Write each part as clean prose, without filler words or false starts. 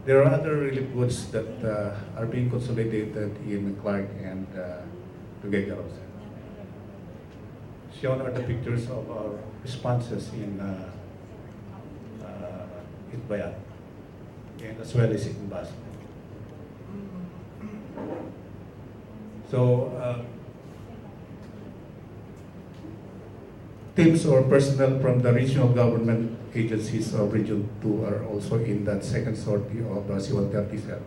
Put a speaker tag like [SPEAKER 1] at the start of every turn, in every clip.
[SPEAKER 1] There are other relief goods that are being consolidated in Clark and Tuguegarao. Shown are the pictures of our responses in Itbayat and as well as in Basco. So, teams or personnel from the regional government agencies of Region 2 are also in that second sortie of C-130.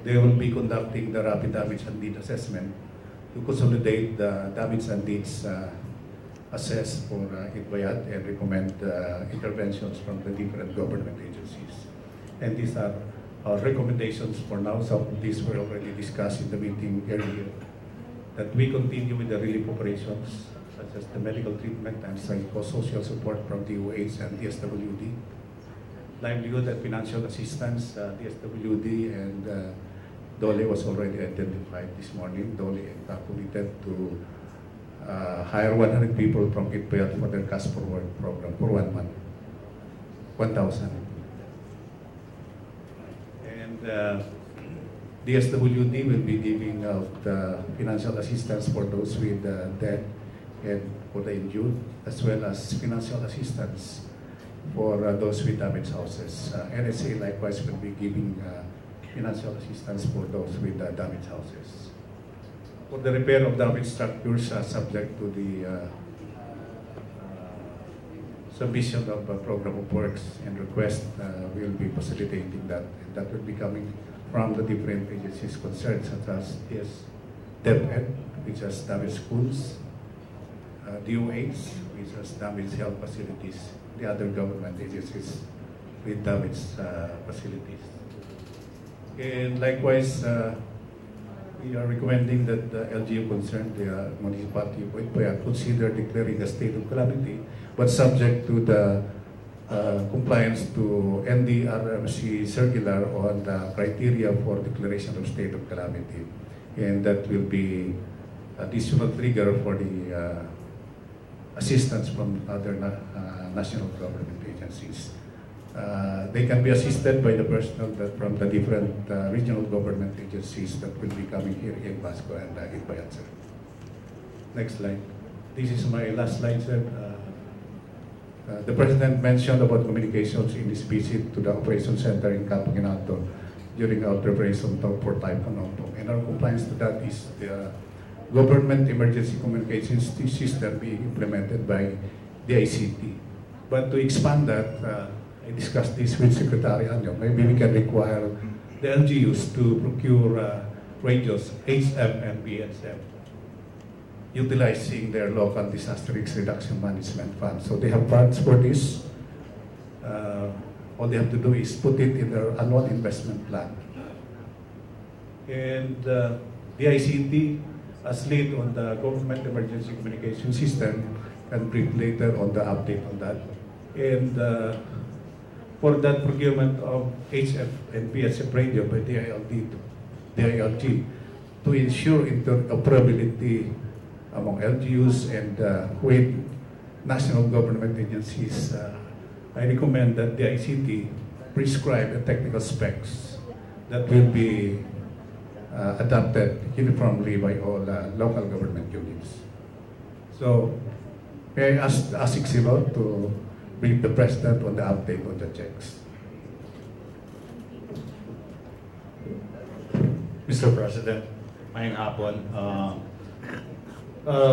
[SPEAKER 1] They will be conducting the rapid damage and need assessment to consolidate the damage and needs assessed for Itbayat and recommend interventions from the different government agencies. And these are our recommendations for now. Some of these were already discussed in the meeting earlier. That we continue with the relief operations, such as the medical treatment and psychosocial support from DOH and DSWD. Livelihood and financial assistance, DSWD and Dole was already identified this morning. Dole committed to hire 100 people from Itbayat for their cash forward program for 1 month. 1,000. And DSWD will be giving out financial assistance for those with debt and for the injured, as well as financial assistance for those with damaged houses. NSA likewise will be giving financial assistance for those with damaged houses. For the repair of damaged structures subject to the submission of program of works and request, we will be facilitating that. And that will be coming from the different agencies concerned, such as DepEd, which has damaged schools, DOH, which has damaged health facilities, the other government agencies with damaged facilities. And likewise, we are recommending that the LGU concerned, the municipality of Itbayat, consider declaring a state of calamity, but subject to the compliance to NDRMC circular on the criteria for declaration of state of calamity. And that will be additional trigger for the assistance from other national government agencies. They can be assisted by the personnel from the different regional government agencies that will be coming here in Basco and Itbayat, sir. Next slide. This is my last slide, sir. The President mentioned about communications in his visit to the Operations Center in Campo Ginaldo during our preparation for Typhoon Ompong. And our compliance to that is the government emergency communications system being implemented by the ICT. But to expand that, I discussed this with Secretary Anyo. Maybe we can require the LGUs to procure radios, HF and BSF, utilizing their local disaster risk reduction management fund. So they have funds for this. All they have to do is put it in their annual investment plan. And the ICT, as lead on the government emergency communication system, can brief later on the update on that. And for that procurement of HF and BSF radio by DILG to ensure interoperability among LGUs and with national government agencies, I recommend that the ICT prescribe the technical specs that will be adopted uniformly by all local government units. So, may I ask the ASIC Civil to brief the President on the update on the checks.
[SPEAKER 2] Mr. President, mayang hapon.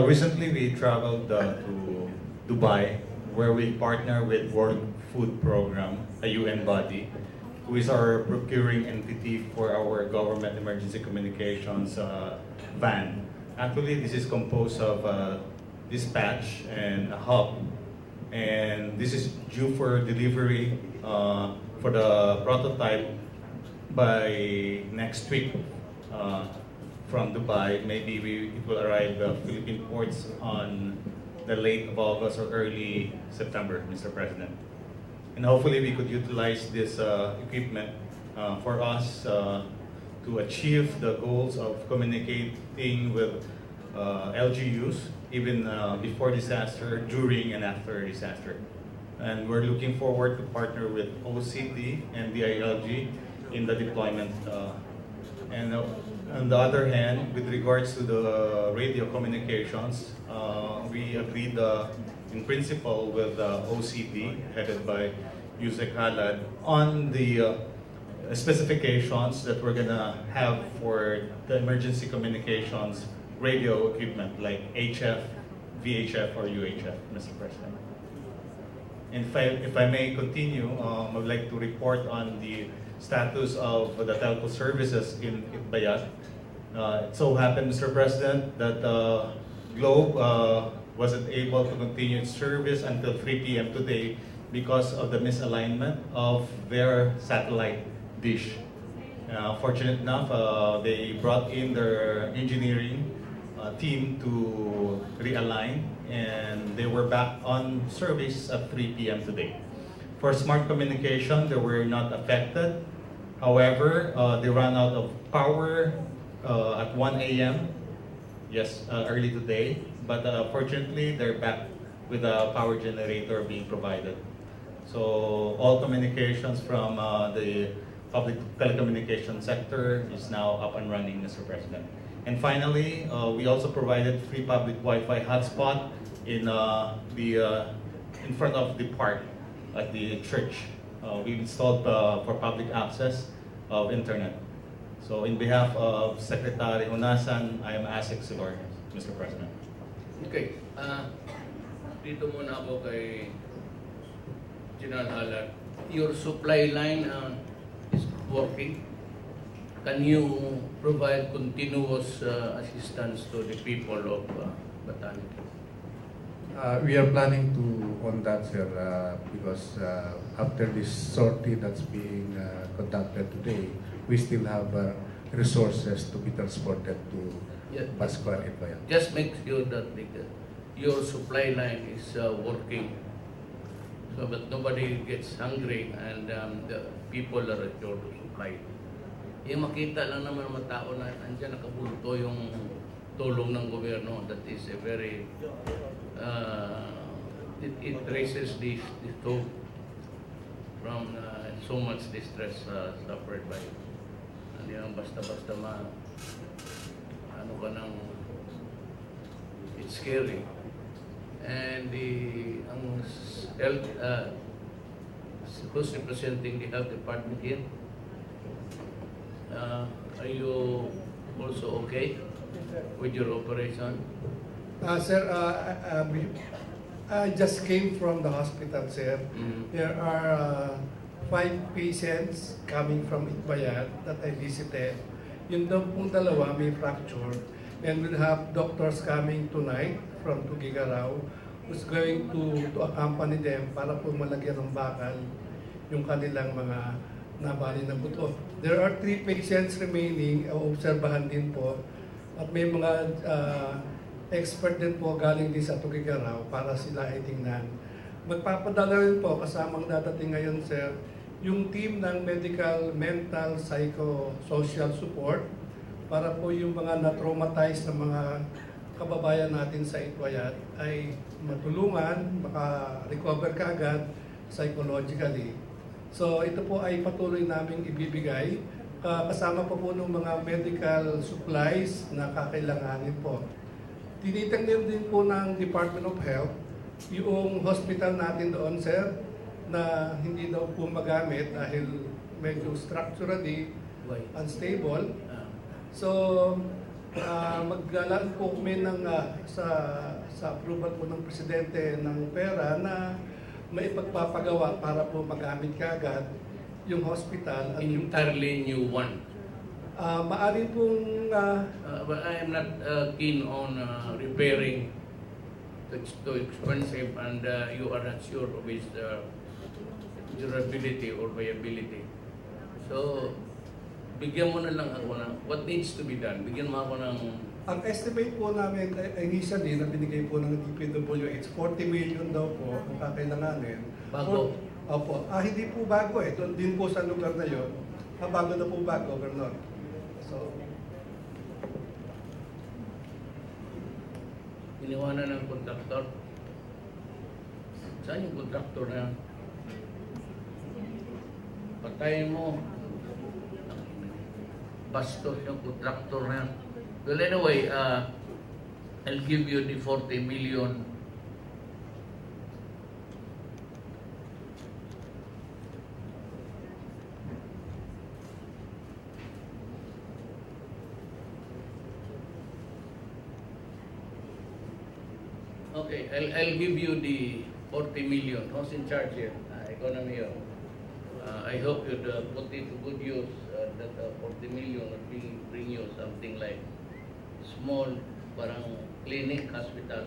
[SPEAKER 2] Recently, we traveled to Dubai, where we partner with World Food Program, a UN body, who is our procuring entity for our government emergency communications van. Actually, this is composed of dispatch and a hub, and this is due for delivery for the prototype by next week from Dubai. Maybe it will arrive Philippine ports on the late of August or early September, Mr. President. And hopefully we could utilize this equipment for us to achieve the goals of communicating with LGUs even before disaster, during and after disaster. And we're looking forward to partner with OCD and DILG in the deployment. And on the other hand, with regards to the radio communications, we agreed in principle with OCD, headed by Yusek Halad, on the specifications that we're gonna have for the emergency communications radio equipment like HF, VHF, or UHF, Mr. President. And if I may continue, I would like to report on the status of the telco services in Itbayat. It so happened, Mr. President, that Globe wasn't able to continue its service until 3 p.m. today because of the misalignment of their satellite dish. Fortunate enough, they brought in their engineering team to realign, and they were back on service at 3 p.m. today. For smart communication, they were not affected. However, they ran out of power at 1 a.m. Yes, early today. But fortunately, they're back with a power generator being provided. So all communications from the public telecommunication sector is now up and running, Mr. President. And finally, we also provided free public Wi-Fi hotspot in in front of the park at the church. We installed for public access of internet. So in behalf of Secretary Unasan, I am ASIC Silor, Mr. President.
[SPEAKER 3] Okay. Dito muna ako kay General Halad. Your supply line is working. Can you provide continuous assistance to the people of Batanes?
[SPEAKER 1] We are planning to on that, sir, because after this sortie that's being conducted today, we still have resources to be transported to Pascua and Itbayat.
[SPEAKER 3] Just make sure that your supply line is working, so that nobody gets hungry and the people are assured to supply. Yung makita lang naman ng mga tao na andyan nakabulto yung tulong ng gobyerno, that is a very it raises the hope from so much distress suffered by. Hindi lang basta-basta ano ka ng it's scary. And ang health who's representing the health department here? Are you also okay with your operation?
[SPEAKER 4] Sir, I just came from the hospital, sir. There are 5 patients coming from Itbayat that I visited. Yung daw pong dalawa may fracture, and we'll have doctors coming tonight from Tugigaraw who's going to accompany them para po malagyan ng bakal yung kanilang mga nabali na buto. There are 3 patients remaining, obserbahan din po, at may mga expert din po galing din sa Tugigaraw para sila ay tingnan. Magpapadala rin po kasamang dadating ngayon, sir, yung team ng medical, mental, psycho-social support para po yung mga na-traumatize na mga kababayan natin sa Itbayat ay matulungan, maka-recover kaagad psychologically. So ito po ay patuloy naming ibibigay kasama po ng mga medical supplies na kakailanganin po. Tinitingnan din po ng Department of Health yung hospital natin doon, sir, na hindi daw po magamit dahil medyo structurally unstable. So maglalaan po kami ng sa approval po ng Presidente ng pera na may pagpapagawa para po magamit kaagad yung hospital. At
[SPEAKER 3] Entirely new one.
[SPEAKER 4] Maaari pong...
[SPEAKER 3] but I am not keen on repairing. It's too expensive and you are not sure of its durability or viability. So, bigyan mo na lang ako ng what needs to be done. Bigyan mo ako ng...
[SPEAKER 4] Ang estimate po namin initially na binigay po ng DPWH, 40 million daw po ang kakailanganin.
[SPEAKER 3] Bago?
[SPEAKER 4] Opo. Hindi po bago eh. Doon din po sa lugar na yun. Bago na po bago, Governor. So,
[SPEAKER 3] iniwanan ng kontraktor. Saan yung kontraktor na yan? Patayin mo. bastos yung contractor na yan. Well, anyway, I'll give you the 40 million. Okay, I'll give you the 40 million. Who's in charge here? Economy. I hope you'd put it to good use. That 40 million would bring you something like small, parang clinic, hospital.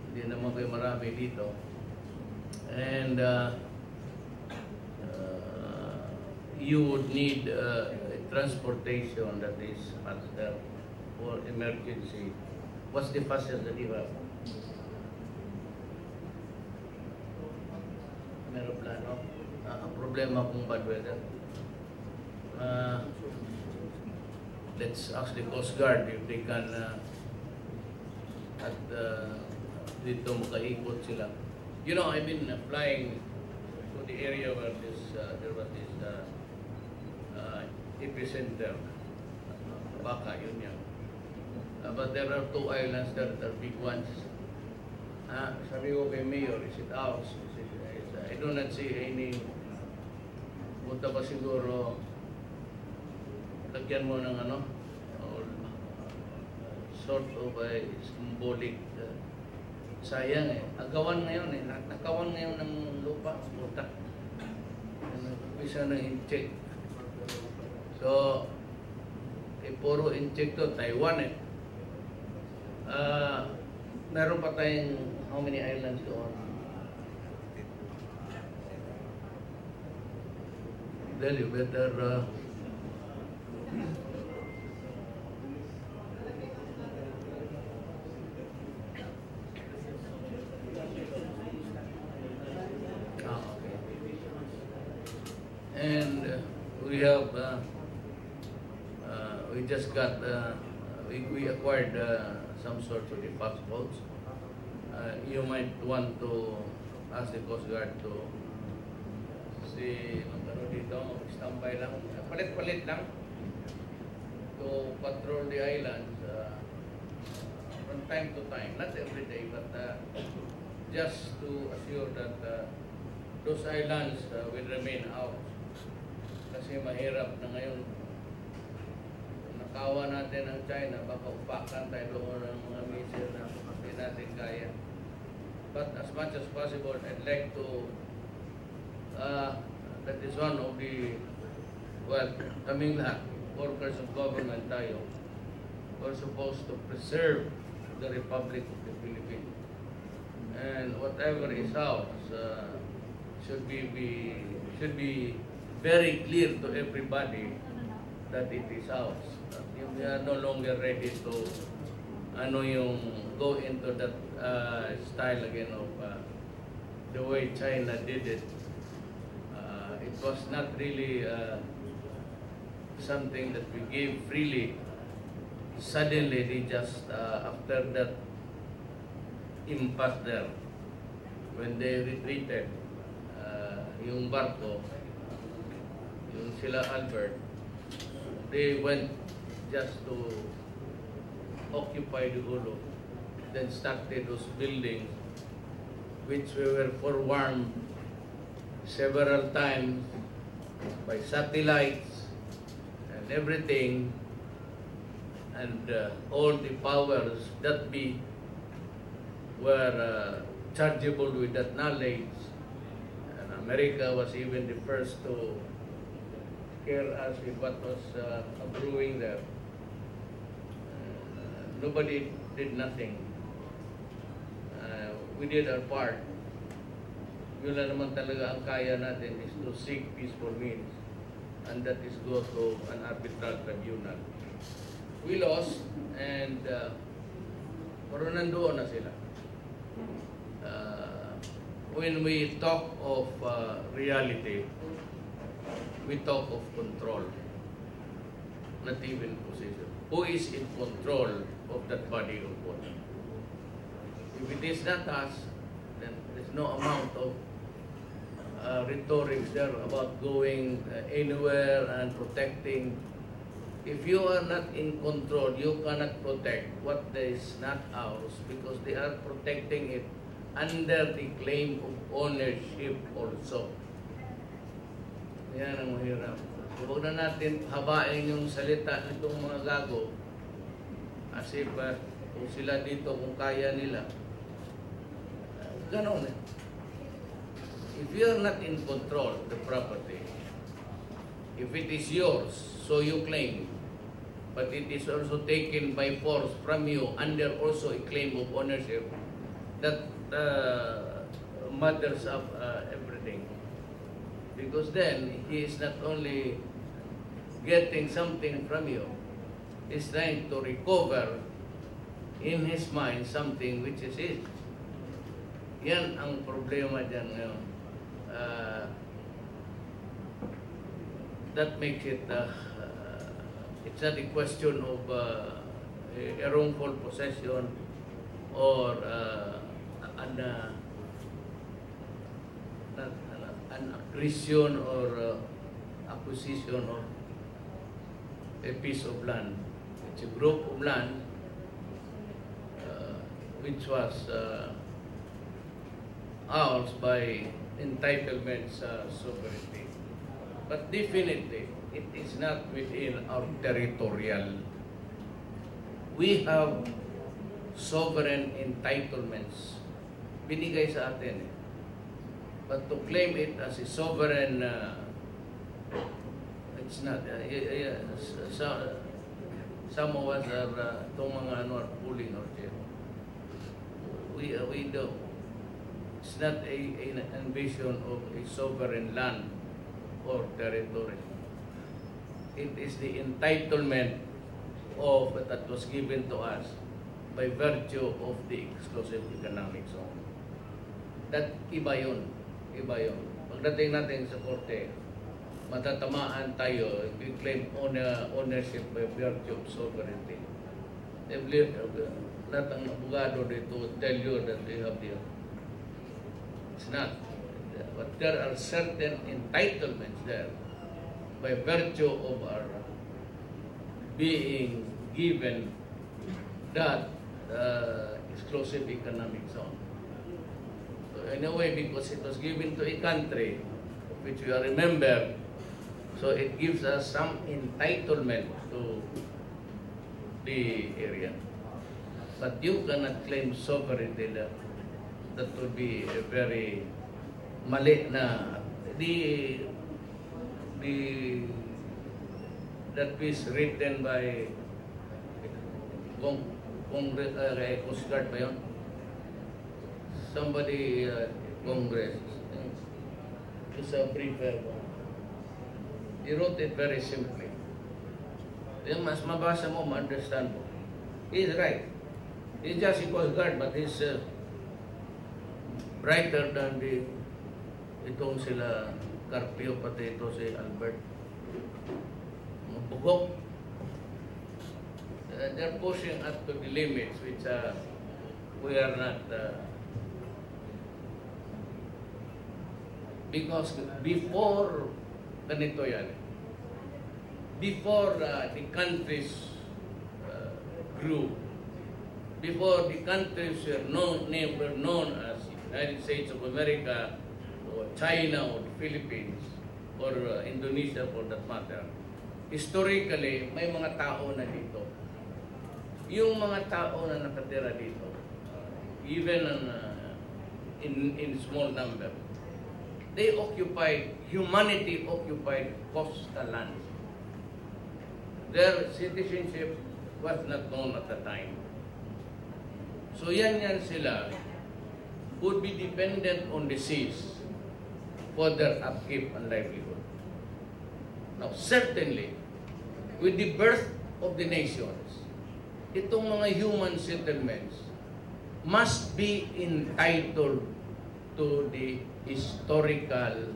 [SPEAKER 3] Hindi naman kayo marami dito. And you would need transportation that is faster for emergency. What's the fastest that you have? Meron plano. Ang problema kung bad weather. Let's ask the Coast Guard if they can dito makaikot sila. You know, I've been flying to the area where there was this epicenter. Baka, yun yan. But there are two islands that are big ones. Sabi ko kay Mayor, is it ours? I do not see any. Punta pa siguro, lagyan mo ng ano, or, sort of a symbolic. Sayang eh. Agawan ngayon eh. Nakawan ngayon ng lupa. Punta. Isa ng in-check. So, puro in-check to. Taiwan eh. Meron pa tayong how many islands doon? Well, you better and we have we just got we acquired some sort of the upholds. You might want to ask the Coast Guard to see dito, standby lang, palit-palit lang to patrol the islands from time to time, not every day, but just to assure that those islands will remain out. Kasi mahirap na ngayon. Nakawa natin ang China, baka upakan tayo doon ng mga missile na hindi natin kaya. But as much as possible, I'd like to that is one of the, well, kaming lahat, workers of government tayo, we're supposed to preserve the Republic of the Philippines. And whatever is ours should be very clear to everybody that it is ours. We are no longer ready to go into that style again of the way China did it. It was not really something that we gave freely. Suddenly, they just, after that impasse there, when they retreated, yung barko, yung sila Albert, they went just to occupy the Ulo, then started those buildings, which we were forewarned several times by satellites and everything, and all the powers that were chargeable with that knowledge. And America was even the first to scare us with what was brewing there. Nobody did nothing. We did our part. Yun lang naman talaga ang kaya natin is to seek peaceful means, and that is go to an arbitral tribunal. We lost, and pero nandoon na sila. When we talk of reality, we talk of control, not even possession. Who is in control of that body of water? If it is not us, then there's no amount of rhetoric there about going anywhere and protecting If you are not in control, you cannot protect what is not ours because they are protecting it under the claim of ownership also. Yan ang mahirap. Huwag na natin habain yung salita nitong mga gago as if kung sila dito, kung kaya nila. Ganon eh. If you are not in control of the property, if it is yours, so you claim, but it is also taken by force from you under also a claim of ownership, that matters of everything. Because then, he is not only getting something from you, he's trying to recover in his mind something which is his. Yan ang problema dyan ngayon. That makes it, it's not a question of a wrongful possession or an accretion or acquisition of a piece of land. It's a group of land which was ours by entitlements sovereignty. But definitely, it is not within our territorial. We have sovereign entitlements. Binigay sa atin. But to claim it as a sovereign, it's not. Some of us are itong mga pulling or chair. We do. It's not an ambition of a sovereign land or territory. It is the entitlement of that was given to us by virtue of the exclusive economic zone. That iba yun. Iba yun. Pagdating natin sa korte, matatamaan tayo if we claim ownership by virtue of sovereignty. Lahat ng abogado dito will tell you that they have the... It's not. But there are certain entitlements there by virtue of our being given that exclusive economic zone. So in a way, because it was given to a country, which we remember, so it gives us some entitlement to the area. But you cannot claim sovereignty there. That would be a very mali na that piece written by Coast Guard ba yun? Somebody Congress. It's a briefer. He wrote it very simply. Yung mas mabasa mo, ma-understand mo. He's right. He's just a Coast Guard, but he's brighter than itong sila Carpio, pati ito si Albert. Bugok. They're pushing us to the limits which we are not. Because before ganito yan, before the countries grew, before the countries were never known as United States of America or China or the Philippines or Indonesia for that matter, historically, may mga tao na dito. Yung mga tao na nakatira dito, even in small number, humanity occupied coastal lands. Their citizenship was not known at the time. So yan sila would be dependent on the seas for their upkeep and livelihood. Now, certainly, with the birth of the nations, itong mga human settlements must be entitled to the historical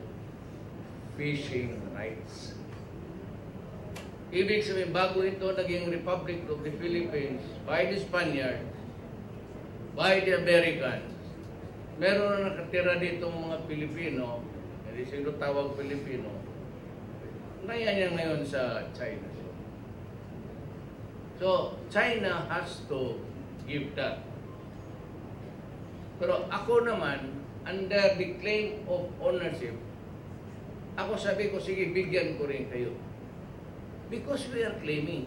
[SPEAKER 3] fishing rights. Ibig sabihin, bago ito naging Republic of the Philippines by the Spaniards, by the Americans, meron na nakatira dito mga Pilipino, hindi sino tawag Pilipino, kaya niya ngayon sa China. So, China has to give that. Pero ako naman, under the claim of ownership, ako sabi ko, sige, bigyan ko rin kayo. Because we are claiming.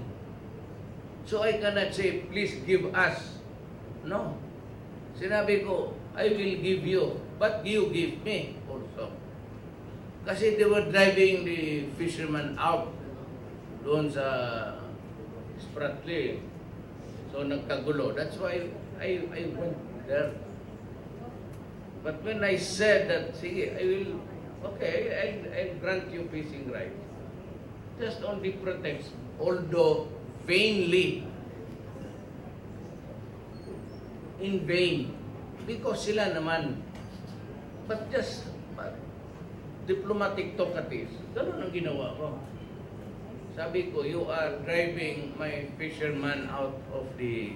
[SPEAKER 3] So I cannot say, please give us. No. Sinabi ko, I will give you, but you give me also. Kasi they were driving the fishermen out doon sa Spratly. So nagkagulo. That's why I went there. But when I said that, sige, I will, okay, I'll grant you fishing rights. Just on the pretext, although vainly, in vain, because sila naman, but just diplomatic talkatives. Ganun ang ginawa ko. Sabi ko, you are driving my fishermen out of the,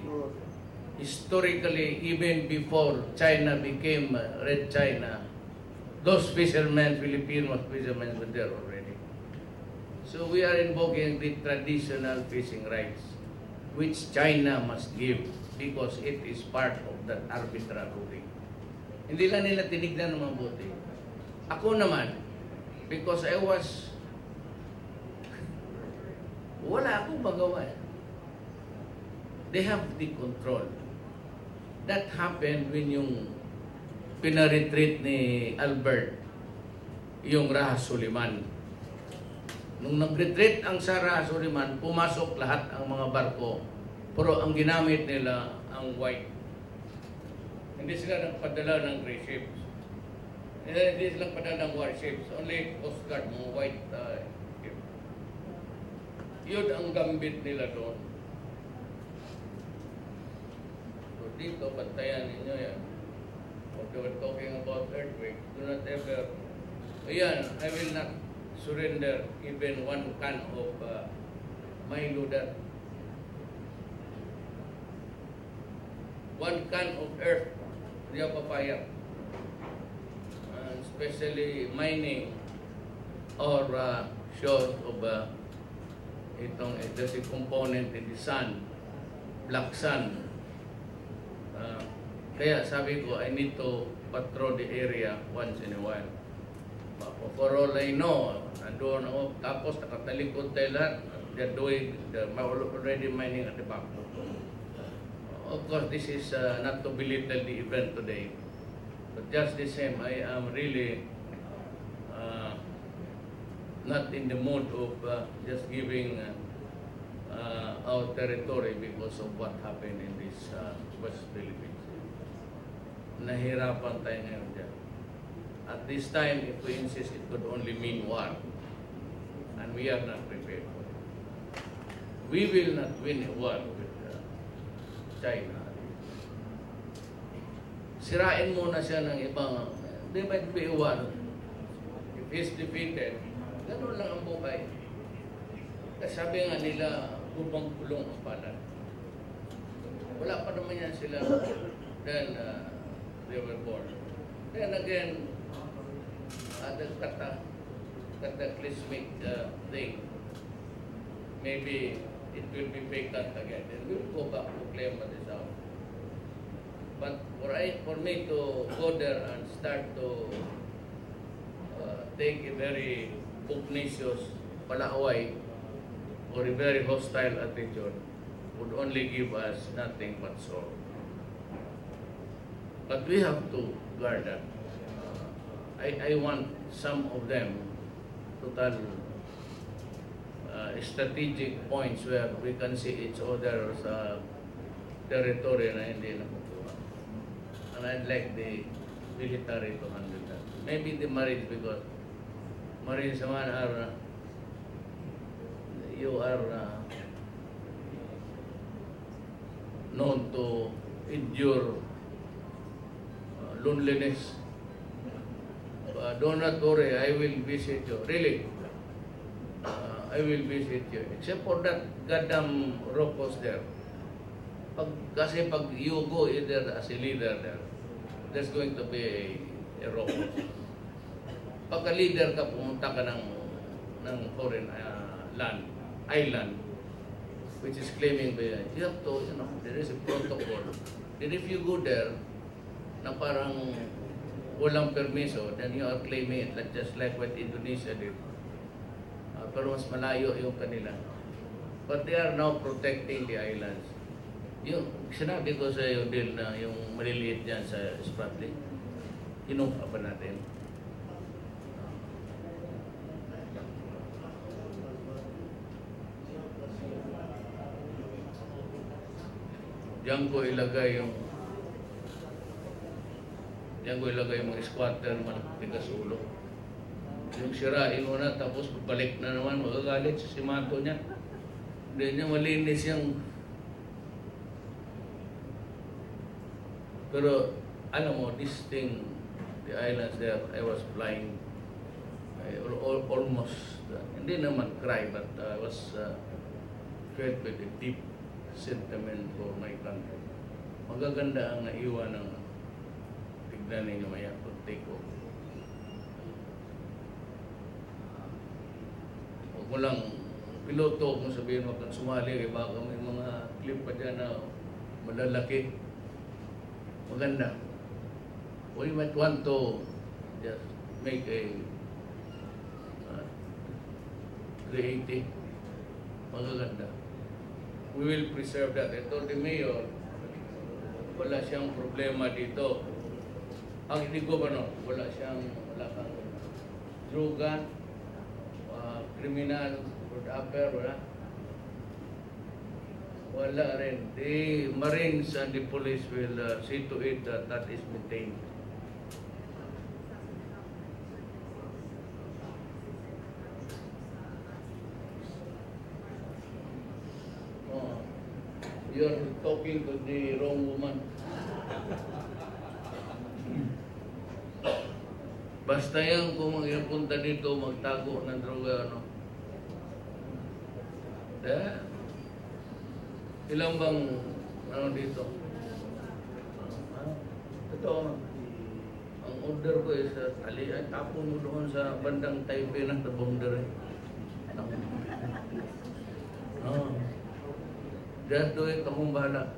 [SPEAKER 3] historically, even before China became Red China, those fishermen, Filipino fishermen were there already. So we are invoking the traditional fishing rights, which China must give because it is part of that arbitrary ruling. Hindi lang nila tinignan ng mabuti. Ako naman, because I was, wala akong magawa. They have the control. That happened when yung pinaretreat ni Albert, yung Raha Suliman. Nung nag-retreat ang sa Raha Suliman, pumasok lahat ang mga barko, pero ang ginamit nila ang white. Hindi sila nagpadala ng gray ships. Hindi sila nagpadala ng warships. Only Coast Guard, mga white ship. Yun ang gambit nila doon. So dito, bantayan ninyo yan. What they were talking about earthquake, do not ever, ayan, I will not surrender even one can of Milo that. One can of earth, hindi ako papayag. Especially mining or short of itong there's a component in the sun, black sun. Kaya sabi ko, I need to patrol the area once in a while. For all I know, nandoon ako, tapos nakatalikod tayo lahat, they're doing, they're already mining at the back. Of course, this is not to belittle the event today, but just the same, I am really not in the mood of just giving our territory because of what happened in this West Philippines. Nahirapan tayo ngayon dyan. At this time, if we insist, it could only mean war. And we are not prepared for it. We will not win a war with China. Sirain muna siya ng ibang, they might be a war. If he's defeated, gano'n lang ang buhay. Kasi sabi nga nila, kubang-kulong ang palad. Wala pa naman yan sila. Then, they were born. Then again, the cataclysmic thing, maybe it will be vacant again. Then we'll go back to claim what is out. But for me to go there and start to take a very pugnacious palaaway or a very hostile attitude would only give us nothing but sorrow. But we have to guard that. I want some of them to tell strategic points where we can see each other's territory na hindi nakukuha. And I'd like the military to handle that. Maybe the Marines, because Marines naman are, you are known to endure loneliness. Do not worry, I will visit you. Really, I will visit you. Except for that goddamn Rocos there. Kasi pag you go either as a leader there, there's going to be a Rocos. Pagka leader ka, pumunta ka ng foreign island, which is claiming by, you have to, there is a protocol. Then if you go there, na parang walang permiso, then you are claiming it, just like what Indonesia did. Pero mas malayo yung kanila. But they are now protecting the islands. Yung sinabi ko sa iyo, Bill, na yung maliliit dyan sa Spratly, inuha pa natin. Diyan ko ilagay yung mga squatter, malatigas ulo. Yung sirain mo na, tapos balik na naman, magagalit sa simato niya. Hindi niya malinis yung... Pero, alam mo, this thing, the islands there, I was flying, almost, hindi naman cry, but I was filled with a deep sentiment for my country. Magaganda ang naiwan ng tignan ninyo maya, take off. Huwag mo lang piloto kung sabihin mo kung sumali, eh, baka may mga clip pa dyan na malalaki. Maganda. We might want to just make a creative. Magaganda. We will preserve that. I told the mayor, wala siyang problema dito. Ang hindi ko ba no? Wala kang droga, criminal, upper, wala. Wala rin. The Marines and the police will see to it that that is maintained. Oh, you're talking to the wrong woman. Basta yan kung punta dito, magtago ng droga, ano. Ilang bang ano dito? Ito, ang order ko is tapon mo doon sa bandang Taipei ng boundary. Just do it, akong bahala.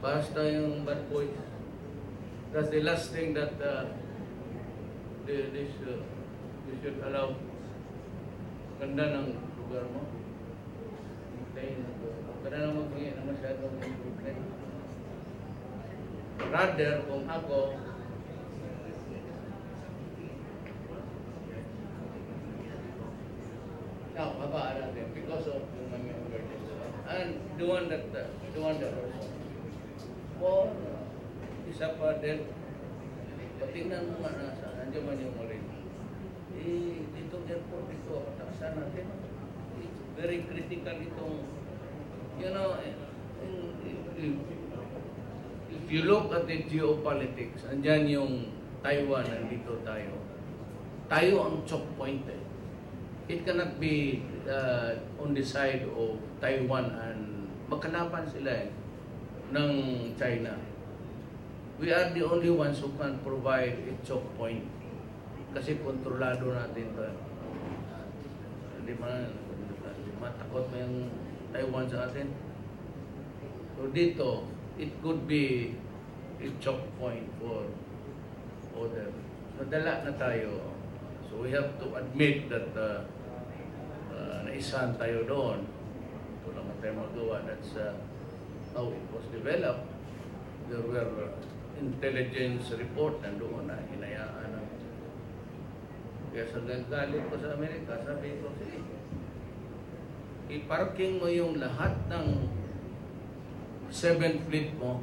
[SPEAKER 3] Basta yung bad boys. That's the last thing that this should allow. Ganda ng lugar mo. Kada na mag-ingin na masyadong improvement. Rather, kung ako, now, habaan natin because of yung mga emergency. And the one that also. Or, isa pa din, patingnan mo nga nasa, nandiyan man yung muli. Dito airport, dito, patakasan natin. It's very critical itong, you know, if you look at the geopolitics, andyan yung Taiwan, nandito tayo. Tayo ang choke point eh. It cannot be on the side of Taiwan and magkalaban sila eh, ng China. We are the only ones who can provide a choke point kasi kontrolado natin ito. Hindi matakot mo yung Taiwan sa atin. So dito, it could be a choke point for other. Nadala na tayo. So we have to admit that naisahan tayo doon. Ito lang tayo magawa. That's how it was developed. There were intelligence report na doon na hinayaan. Kaya sa nagalit ko sa Amerika, sabi ko, sige, i-parking mo yung lahat ng 7th Fleet mo,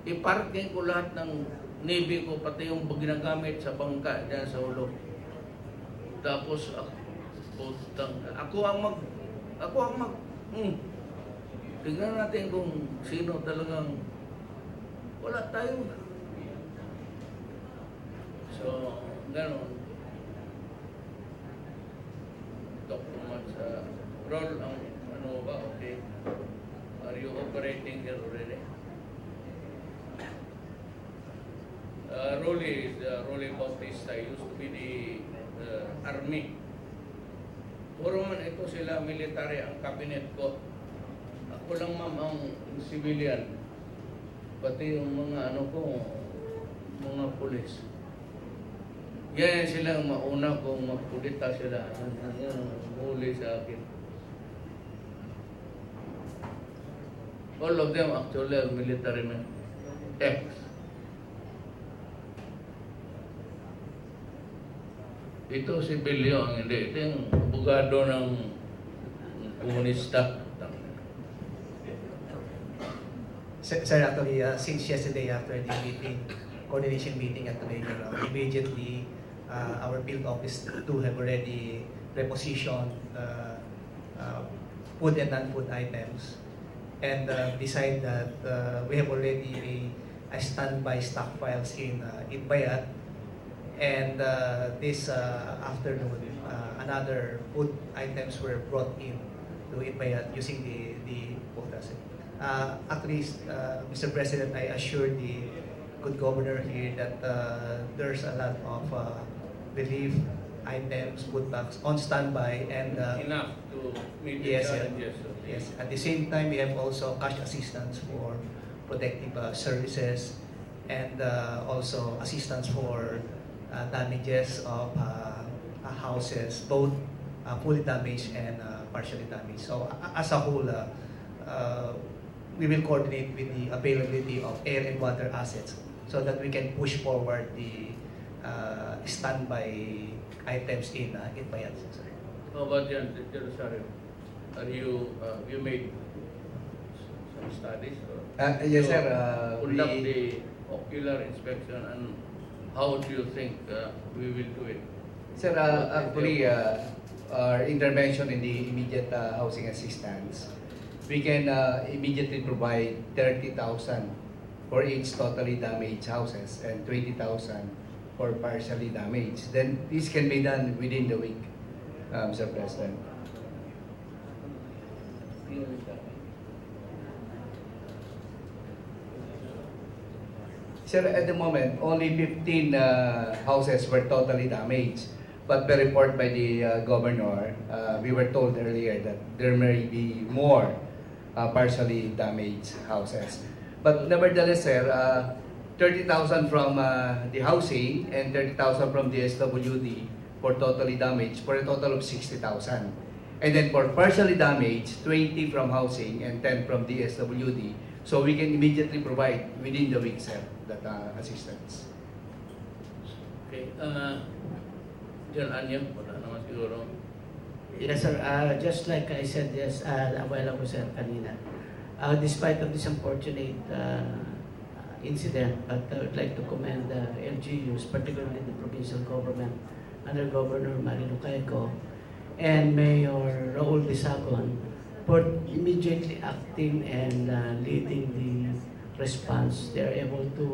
[SPEAKER 3] i-parking ko lahat ng Navy ko, pati yung ginagamit sa bangka dyan sa ulo. Tapos ako ang mag tignan natin kung sino talagang wala tayo. So, gano'n. Talk naman sa role ang ano ba, okay. Are you operating here already? Rolly Bautista used to be the army. Puro man ito sila military ang cabinet ko. Ako lang ma'am ang civilian. Pati yung mga ano ko, mga pulis. Yan sila ang mauna kung magpulita sila. Yan ang huli sa akin. All of them actually are military men. Ex. Ito si Bilyo ang hindi. Ito yung abogado ng komunista.
[SPEAKER 5] Sir, actually, since yesterday after the meeting, coordination meeting at the mayor, immediately our field office too have already repositioned food and non-food items. And beside that, we have already a standby stockpiles in Itbayat. And this afternoon, another food items were brought in to Itbayat using the quotas. Actually, Mr. President, I assure the good governor here that there's a lot of relief items, food bags on standby, and
[SPEAKER 3] Enough to meet the
[SPEAKER 5] yes,
[SPEAKER 3] challenges.
[SPEAKER 5] yes. At the same time, we have also cash assistance for protective services, and also assistance for damages of houses, both fully damaged and partially damaged. So as a whole, we will coordinate with the availability of air and water assets so that we can push forward the standby items in Itbayat.
[SPEAKER 3] How about yan, Dr. Rosario? Are you made some studies? Or
[SPEAKER 6] Yes, sir.
[SPEAKER 3] conduct the ocular inspection, and how do you think we will do it?
[SPEAKER 6] Sir, actually, our intervention in the immediate housing assistance, we can immediately provide 30,000 for each totally damaged houses and 20,000 for partially damaged. Then this can be done within the week, Sir President. Sir, at the moment, only 15 houses were totally damaged. But by report by the governor, we were told earlier that there may be more partially damaged houses. But nevertheless, sir, 30,000 from the housing and 30,000 from the SWD for totally damaged, for a total of 60,000. And then for partially damaged, 20 from housing and 10 from the SWD. So we can immediately provide within the week, sir, that assistance.
[SPEAKER 3] Okay. Diyan, Anya, wala naman siguro.
[SPEAKER 7] Yes, sir. Just like I said, yes, a while ago, sir, kanina. Despite of this unfortunate incident, but I would like to commend the LGUs, particularly the provincial government under Governor Marino Caico and Mayor Raul Disagon for immediately acting and leading the response. They are able to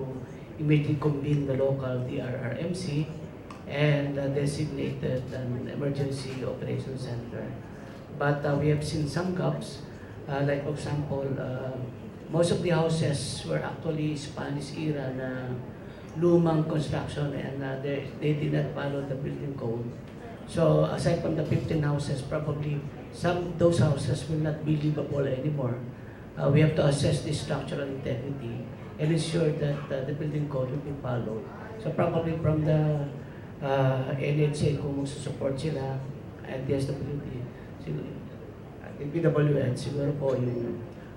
[SPEAKER 7] immediately convene the local DRRMC and designated an emergency operations center. But we have seen some gaps, like for example, most of the houses were actually Spanish era na lumang construction, and they did not follow the building code. So aside from the 15 houses, probably those houses will not be livable anymore. We have to assess the structural integrity and ensure that the building code will be followed. So probably from the NHA kung magsusupport sila at the SWD, at PWN, siguro po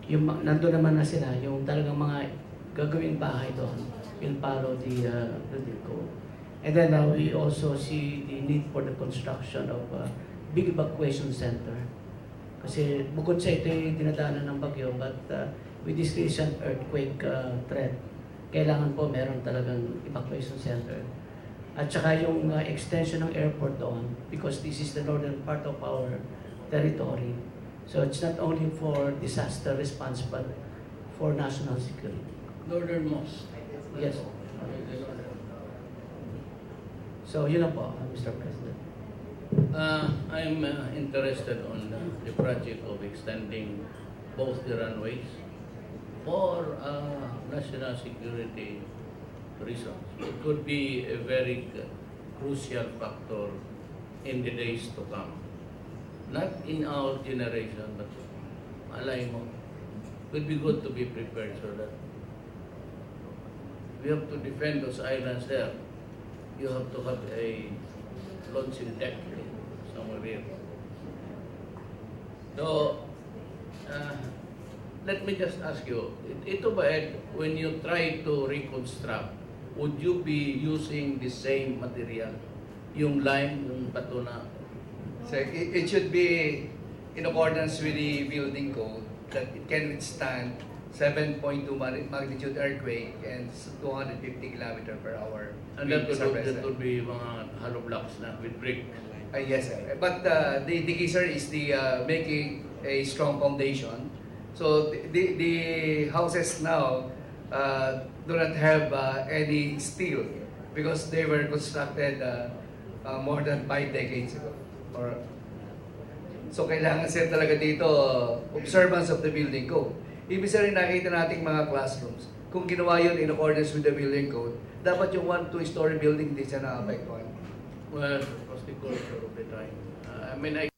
[SPEAKER 7] yung nandun naman na sila, yung talagang mga gagawing bahay doon will follow the building code. And then we also see the need for the construction of a big evacuation center. Kasi bukod sa ito yung dinadaanan ng bagyo, but with this recent earthquake threat, kailangan po meron talagang evacuation center. At saka yung extension ng airport doon, because this is the northern part of our territory. So it's not only for disaster response, but for national security.
[SPEAKER 3] Northernmost.
[SPEAKER 7] Yes. So yun na po, Mr. President.
[SPEAKER 3] I'm interested on the project of extending both the runways for national security reasons. It could be a very crucial factor in the days to come. Not in our generation, but alay mo, would be good to be prepared so that we have to defend those islands there. You have to have a launching deck somewhere there. So, let me just ask you, ito ba, Ed, when you try to reconstruct, would you be using the same material? Yung lime, yung bato na?
[SPEAKER 6] So it should be in accordance with the building code that it can withstand 7.2 magnitude earthquake and 250 km per hour.
[SPEAKER 3] And that would be mga hollow blocks na with brick.
[SPEAKER 6] Yes, sir. But the key, sir, is the making a strong foundation. So the houses now do not have any steel because they were constructed more than 5 decades ago. So kailangan, sir, talaga dito observance of the building code. Ibig sabihin, nakita nating mga classrooms, kung ginawa yun in accordance with the building code, dapat yung 1-2-story building din siya na-apektuhan.
[SPEAKER 3] Well, was the culture of the time. I mean,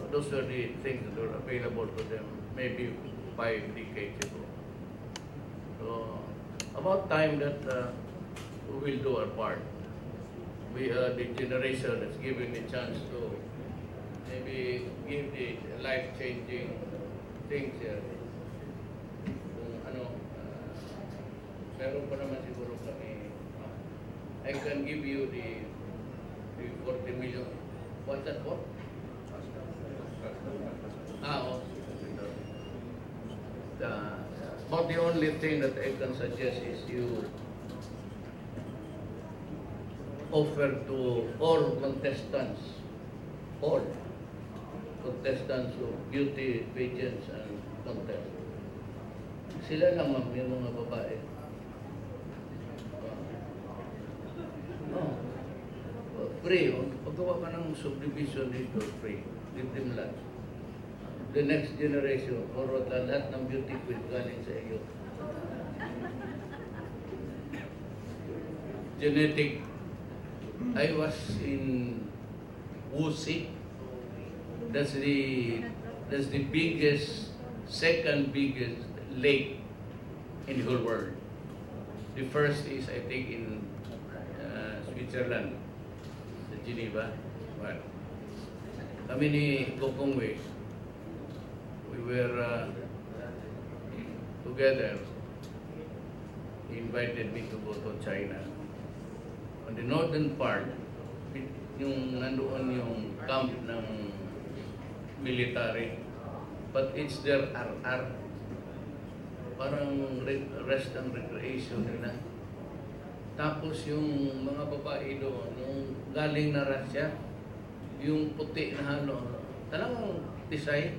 [SPEAKER 3] those were the things that were available to them maybe 5 decades ago. So, about time that we will do our part. We are the generation that's given the chance to maybe give the life-changing things here. Kung ano, meron pa naman siguro kami. I can give you the 40 million. What's that for? Oh. But the only thing that I can suggest is you offer to all contestants of beauty pageants and contests. Sila lang, ma'am, yung mga babae. Free. Paggawa ka ng subdivision dito, free. Give them lunch. The next generation, or lahat ng beauty queen galing sa iyo. Genetic. I was in Wuxi. That's the biggest, second biggest lake in the whole world. The first is, I think, in Switzerland, sa Geneva. Well, kami ni Gokongwei, we were together. He invited me to go to China. On the northern part, yung nandoon yung camp ng military, but it's their RR. Parang rest and recreation nila. Tapos yung mga babae doon, nung galing na Russia, yung puti na halo, talagang design.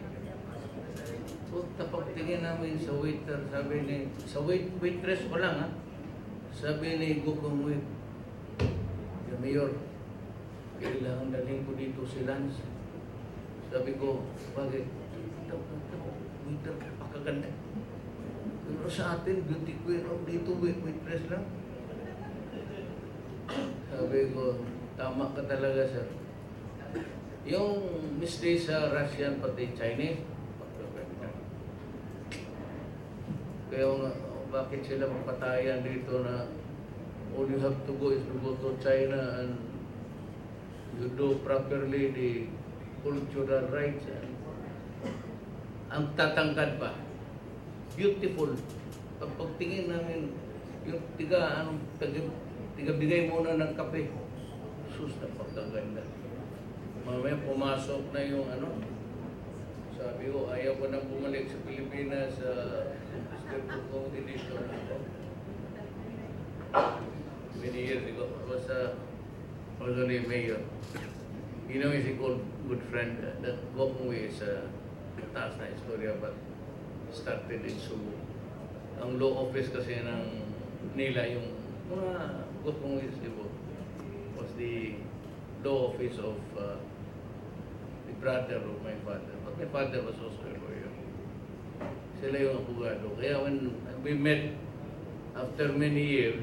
[SPEAKER 3] Tapagtingin namin sa waiter, sabi ni, sa waitress ko lang ha, sabi ni Gugong Wait, Mayor, kailangan dalhin ko dito si Lance. Sabi ko, bakit? Waiter, pakaganda. Pero sa atin, beauty queen, dito waitress lang. Sabi ko, tama ka talaga, sir. Yung mistake sa Russian pati Chinese, kaya bakit sila mapatayan dito na all you have to go is to go to China and you do properly the cultural rights. Ang tatangkad pa, beautiful. Pagtingin namin, yung tiga bigay muna ng kape. Sus, napakaganda. Mamaya pumasok na yung sabi ko, ayaw ko na bumalik sa Pilipinas kung dito na ako. Many years ago, I was only mayor. You know, he's a good friend. That Gokongwei is taas na istorya, but started in Subo. Ang law office kasi nila, yung mga Gokongwei Cebu, was the law office of the brother of my father. But my father was also a lawyer. Sila yung abogado. Kaya when we met, after many years,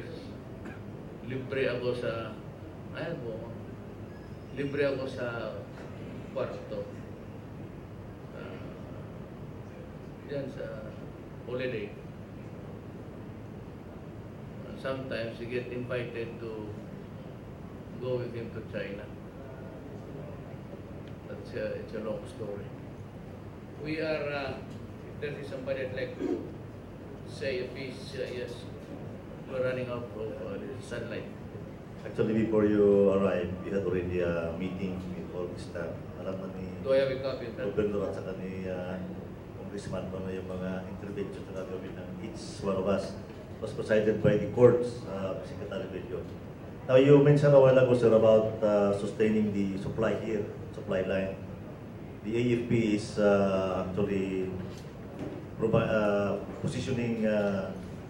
[SPEAKER 3] libre ako sa, libre ako sa kwarto. Diyan sa holiday. Sometimes you get invited to go with him to China. That's it's a long story. We are, if there is somebody I'd like to say a piece, yes, we're running out of sunlight.
[SPEAKER 8] Actually, before you arrived, we had already a meeting with all the staff. Alam na ni
[SPEAKER 3] Do I have a copy of that?
[SPEAKER 8] Gobernador at saka ni Congressman pa na yung mga interventions na gagawin ng each one of us was presided by the courts, Secretary Video. Now, you mentioned a while ago, sir, about sustaining the supply here, supply line. The AFP is actually positioning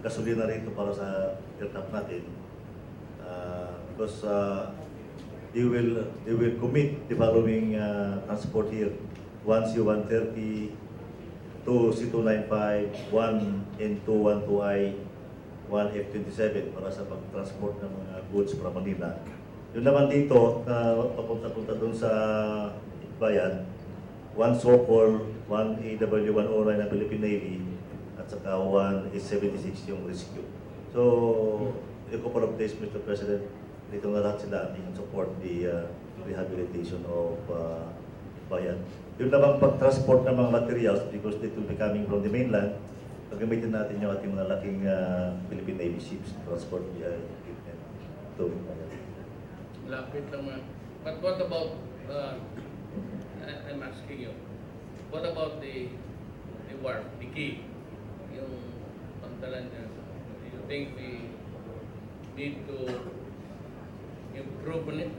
[SPEAKER 8] gasolina rito para sa aircraft natin because they will commit the following transport here: 1 C-130, 2 C-295, 1 N212I, 1 F-27 para sa pag-transport ng mga goods from Manila. Yun naman dito, papunta-punta doon sa Itbayat, 1 Sokol, 1 AW-109 ng Philippine Navy, at saka 1 S-76 yung rescue. So, a couple of days, Mr. President, dito na lahat sila and support the rehabilitation of Bayan. Yung namang pag-transport ng mga materials, because it will be coming from the mainland, pagamitin natin yung ating mga laking Philippine Navy ships to transport the equipment to Bayan.
[SPEAKER 3] Lapit lang man. But what about, I'm asking you, what about the wharf, the quay, yung pantalan niya? Do you think we need to improve on it?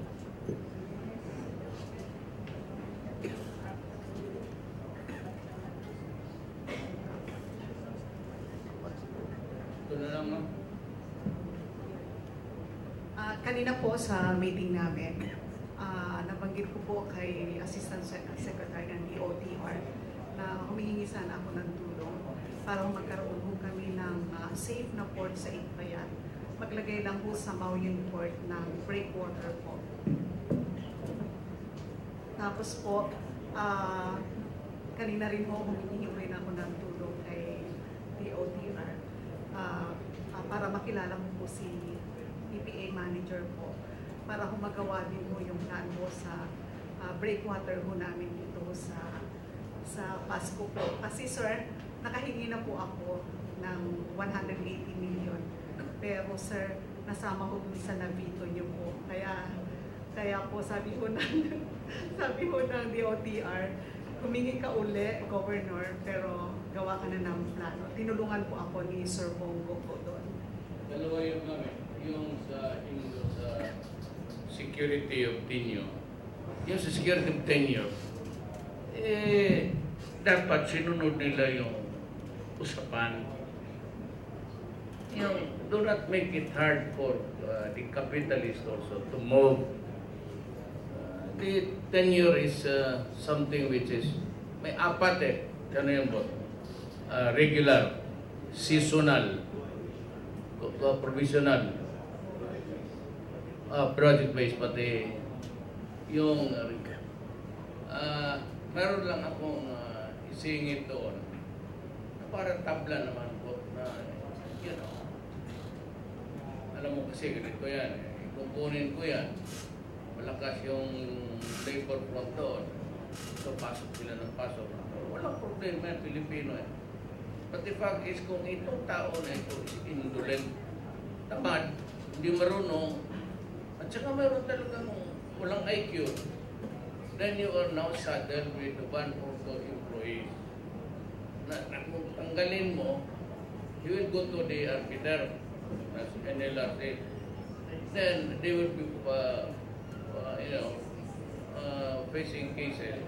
[SPEAKER 3] Ito na lang, no?
[SPEAKER 9] Kanina po sa meeting namin, nabanggit ko po kay Assistant Secretary ng DOTR na humihingi sana ako ng tulong para magkaroon po kami ng safe na port sa Itbayat. Maglagay lang po sa Maoyun Port ng breakwater po. Tapos po, kanina rin po humihingi rin ako ng tulong kay DOTR para makilala mo po si EPA manager po para humagawa din mo yung plan mo sa breakwater ho namin dito sa Pasco po. Kasi sir, nakahingi na po ako ng 180 million. Pero sir, nasama ko dun sa nabito niyo po. Kaya po sabi ko ng DOTR, humingi ka uli, Governor, pero gawa ka na ng plano. Tinulungan po ako ni Sir Bongo po doon.
[SPEAKER 3] Dalawa yung namin. Yung sa security of tenure. Yung sa security of tenure, dapat sinunod nila yung usapan. Yung, do not make it hard for the capitalist also to move. The tenure is something which is, may apat ano yung bot? Regular, seasonal, provisional, project-based, pati yung meron lang akong isingit doon na parang tabla naman po na alam mo kasi ganito yan, kukunin ko yan, malakas yung labor front doon, so pasok sila ng pasok, walang problema yan, Pilipino yan. But the fact is, kung itong tao na ito is indolent, tamad, hindi marunong, at saka mayroon talagang walang IQ, then you are now saddled with one or two employees. Kung tanggalin mo, you will go to the arbiter, as NLRC. Then they will be, facing cases.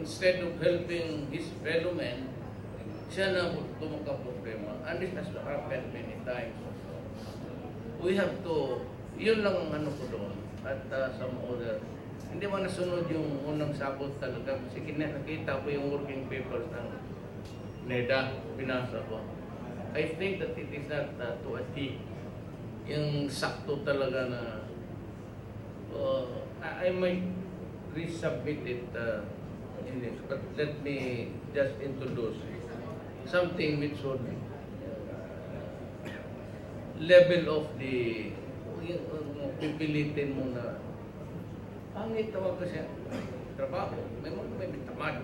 [SPEAKER 3] Instead of helping his fellow men, siya na tumagka-problema. And this has happened many times. We have to, yun lang ang ano ko doon. At some other, hindi man nasunod yung unang sabot talaga. Kasi nakita ko yung working papers ng NEDA, binasa ko. I think that it is not to a T. Yung sakto talaga na I might resubmit it in this, but let me just introduce something which would level of the pipilitin mo na pangit tawag kasi trabaho, may tamad,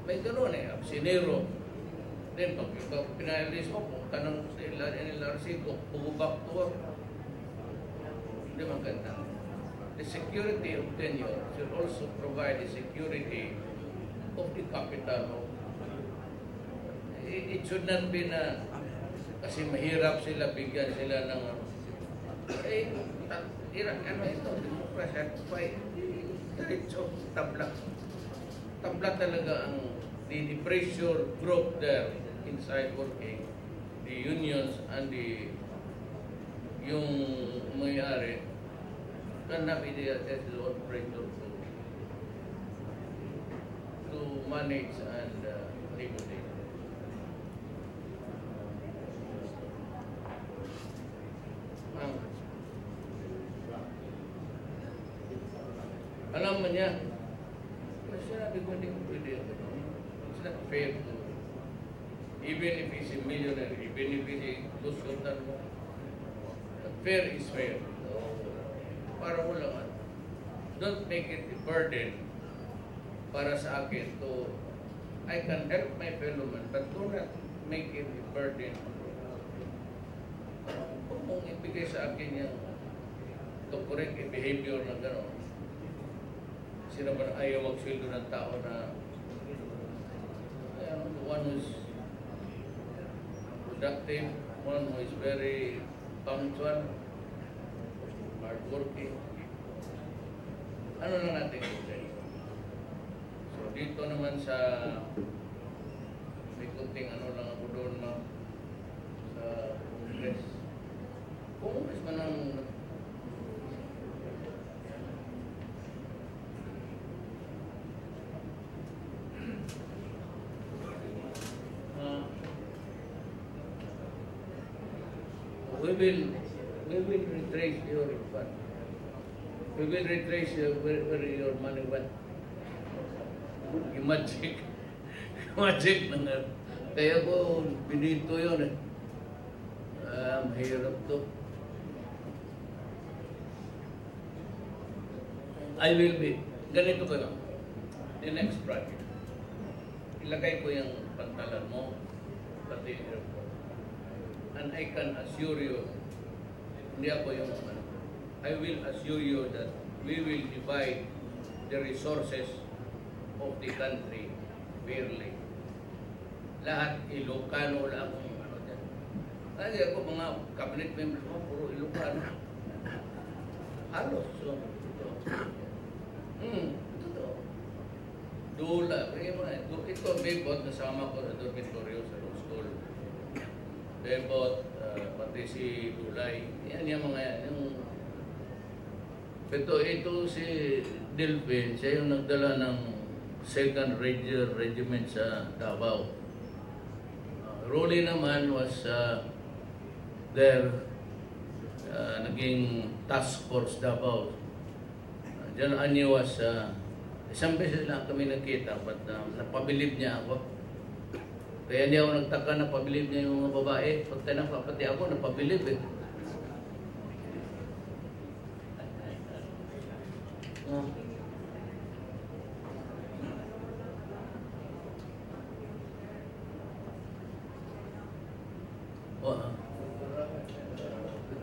[SPEAKER 3] may gano'n absinero. Then pag pinalis mo, punta ng NLRC ko, go back to work. Hindi maganda. The security of tenure should also provide the security of the capital. It should not be na kasi mahirap sila, bigyan sila ng ano ito, democracy, diretso, tabla. Tabla talaga ang the pressure group there inside working, the unions and yung may-ari cannot be the pressure to manage and regulate. Alam mo niya, sinabi ko hindi ko pwede. It's not fair to, even if he's a millionaire, even if he's a lusutan mo, fair is fair. So, para mo lang, don't make it a burden para sa akin to, I can help my fellow man, but do not make it a burden. Kung mong ibigay sa akin yung to correct a behavior na gano'n, sino ba ayaw magsweldo ng tao na the one who is productive, one who is very punctual, hardworking. Ano lang natin gawin? So dito naman sa may kunting ano lang ako doon na sa Congress. Congress man ang we will retrace your fund. We will retrace where your money went. Magic. Magic na nga. Kaya ko binito yun eh. Mahirap to. I will be, ganito ko lang. The next project. Ilagay ko yung pantalan mo, pati yung airport. And I can assure you, hindi ako yung I will assure you that we will divide the resources of the country fairly. Lahat Ilocano lang kung ano dyan. Kasi ako mga cabinet members mo, puro Ilocano. Halos. So, ito. Dula. Ito, Bebot, nasama ko sa dormitoryo sa law school. Bebot, pati si Dulay. Yan yung mga yan. Ito si Delvin, siya yung nagdala ng 2nd Regiment sa Davao. Rolly naman was there, naging task force Davao. John Anyo was, isang beses lang kami nagkita, but napabilib niya ako. Kaya hindi ako nagtaka na pabilib niya yung mga babae. Pati ako napabilib eh.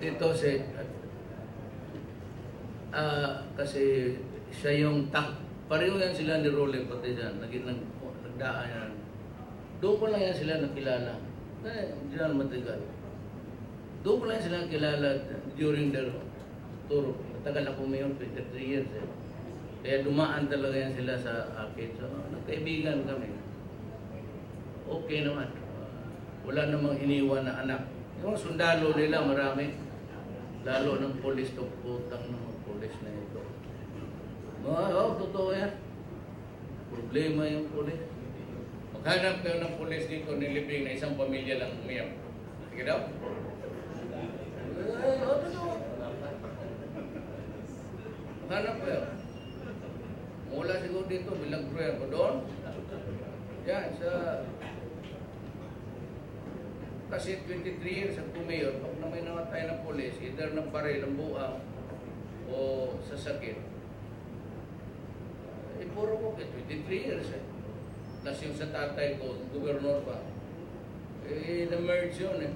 [SPEAKER 3] Ito si kasi siya yung pareho yan sila ni Rolly pati dyan, nagdaan yan. Doon ko lang yan sila nakilala. Hindi na matagal. Doon ko lang sila nakilala during their tour. Matagal ako mayon, 23 years eh. Kaya dumaan talaga yan sila sa akin. So, nagkaibigan kami. Okay naman. Wala namang iniwan na anak. Yung sundalo nila marami. Lalo ng polis to, putang ng polis na ito. Totoo yan. Problema yung polis. Maghanap kayo ng polis dito, nilibing na isang pamilya lang umiyak. Sige daw? Totoo. Hanap ko yun. Mula siguro dito, bilang prayer ko doon. Yan, sa... Kasi 23 years ang mayor, pag na may namatay ng polis, either ng baril, ng buang, o sa sakit. Puro ko, 23 years eh. Tapos yung sa tatay ko, gobernador pa. Na-merge yun eh.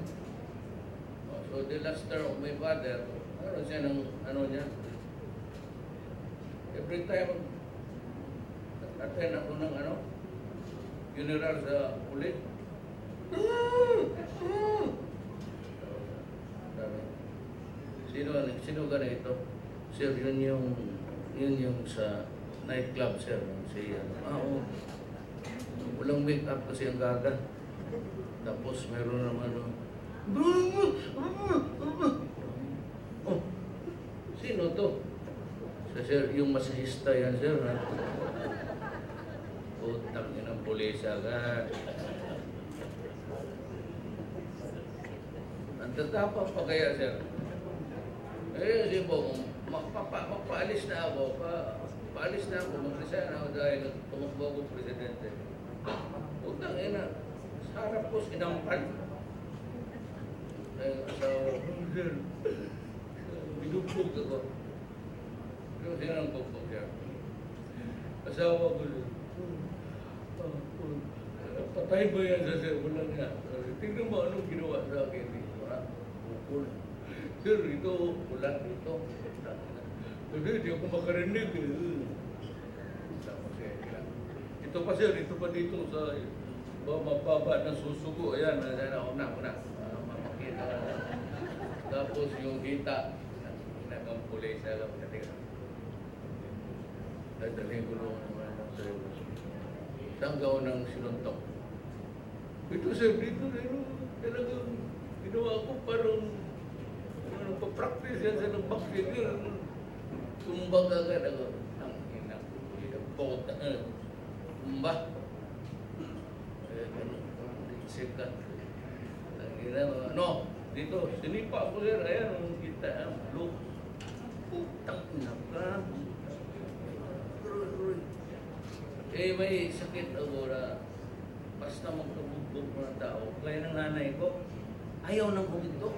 [SPEAKER 3] So the last term of my father, ano siya ng, ano niya? Every time, attend ako ng ano, funeral sa ulit. Sino ka na ito? Sir, yun yung sa nightclub, sir. Siya, oo. Walang make up kasi ang gaga. Tapos meron naman, oh, sino to? Sir, yung masahista yan, sir. Utang ng pulis agad. Ang tatapang pa kaya, sir? Siya po, magpaalis na ako, paalis na ako, mag-resign ako dahil tumakbo ako presidente. Utang sa harap ko, sinampan. Asawa ko, sir, binubog ko. Pero sinampog ko siya. Asawa ko, patay ba yan sa sir? Wala nga. Tingnan mo anong ginawa sa akin. Bukul. Sir, ito, wala dito. Kasi hindi ako makarinig. Ito pa sir, ito pa dito sa mababa ng susugo. Ayan, ako na. Makakita. Tapos yung hita, nakampulay sa alam natin. Dadalhin ko naman sa isang gawin ng sinuntok. Ito sir, dito talagang ginawa ko parang pa-practice yan sa nag-vaccine yun. Tumbang agad ako. Ang ina ko. Tumba. Sikat. Ang ina ko. No, dito, sinipa ko sir. Ayan, kita ang blue. Putang ina ka. May sakit ako na basta magkabugbog ng tao. Kaya ng nanay ko, ayaw nang huminto.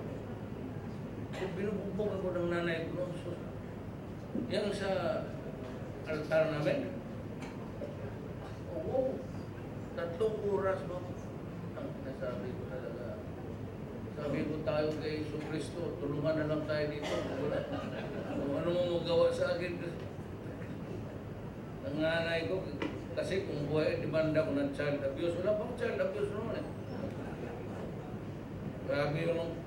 [SPEAKER 3] Kung binubugbog ako ng nanay ko, yan sa altar namin. Oo, 3 oras mo. Ang nasabi ko talaga. Sabi ko tayo kay Jesus Cristo, tulungan na lang tayo dito. Kung ano mo magawa sa akin. Ang nanay ko, kasi kung buhay, demanda ko ng child abuse. Wala pang child abuse naman eh. Grabe yun.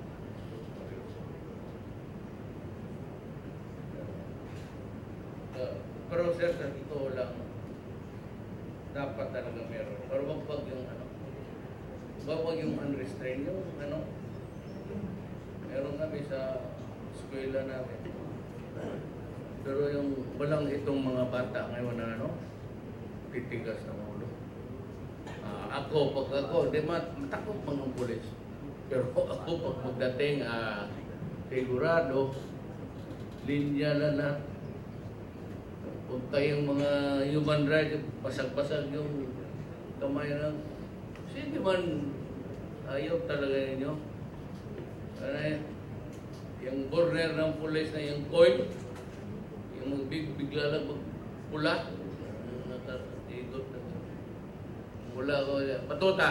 [SPEAKER 3] Pero sir, sa totoo lang, dapat talaga meron. Pero wag yung wag yung unrestrained, yung meron kami sa eskwela namin. Pero yung walang itong mga bata ngayon na titigas ng ulo. Pag ako, di matakot mga pulis. Pero ako pag magdating, sigurado, linya na punta yung mga human rights, basag-basag yung kamay ng, sige man, ayaw talaga ninyo. Yung burner ng pulis na yung coin, yung bigla lang pula, nakatigot na. Wala ko, batuta.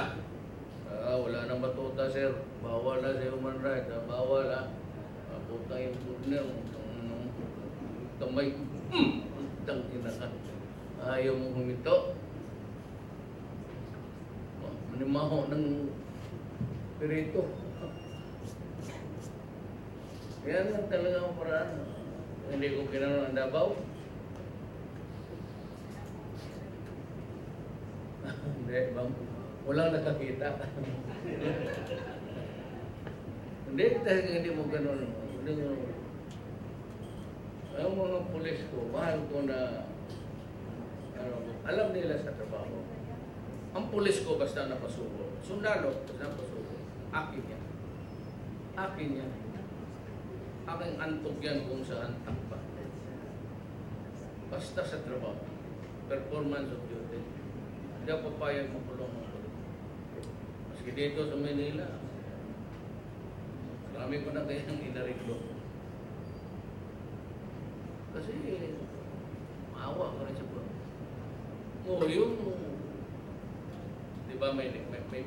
[SPEAKER 3] Wala nang batuta, sir. Bawal na sa human rights. Bawal na. Punta yung burner. Kamay. Tangina ka. Ayaw mong huminto. Manimaho ng perito. Yan lang talaga ang paraan. Hindi ko kinano ang Davao. Hindi, bang? Walang nakakita. Hindi, talaga hindi mo ganun. Hindi mo. Ang mga pulis ko, mahal ko na alam nila sa trabaho. Ang pulis ko basta napasuko. Sundalo, basta napasuko. Akin yan. Akin yan. Aking antok yan kung saan takpa. basta sa trabaho. Performance of duty. Hindi ako papayag makulong ng pulis. Maski dito sa Manila, marami ko na kayang inariglo. Kasi, maawa ka rin sa pulis. Oo, yung, di ba may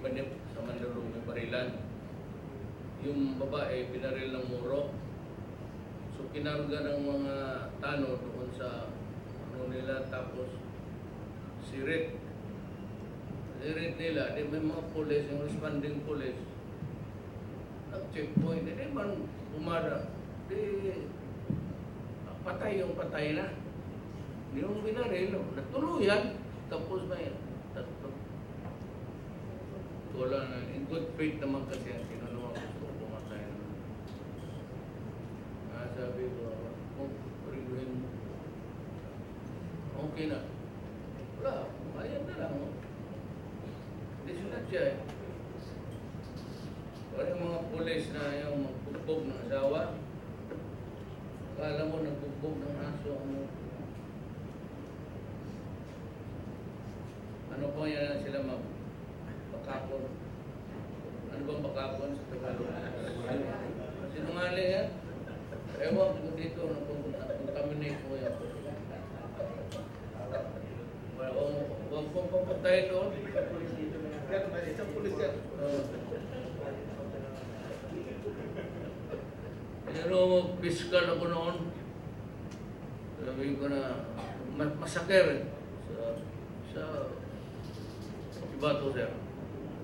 [SPEAKER 3] panip sa Mandaluyong, may barilan. Yung babae, pinaril ng muro. So, kinarga ng mga tano doon sa ano nila, tapos sirit. Sirit nila, di may mga pulis, yung responding pulis. Nag-checkpoint, di man umara. Di, patay yung patay na. Yung binaril, natuluyan. Tapos may tatlo. Wala na. In good faith naman kasi ang kinunuha gusto ko pumatay na. Sabi ko, kung pariluhin mo, okay na. Wala, bayad na lang. Hindi sila siya eh. Wala yung mga pulis na yung magbugbog ng asawa. Akala mo nagbugbog ng aso. Ano po yan sila bakapon? Ano bang bakapon sa Tagalog? Sinungaling yan? Ewan ko dito, contaminate mo yan. Huwag pong papatayin doon. Isang pulis yan. Pero piskal ako noon. Sabi ko na, masakir sa iba to, sir.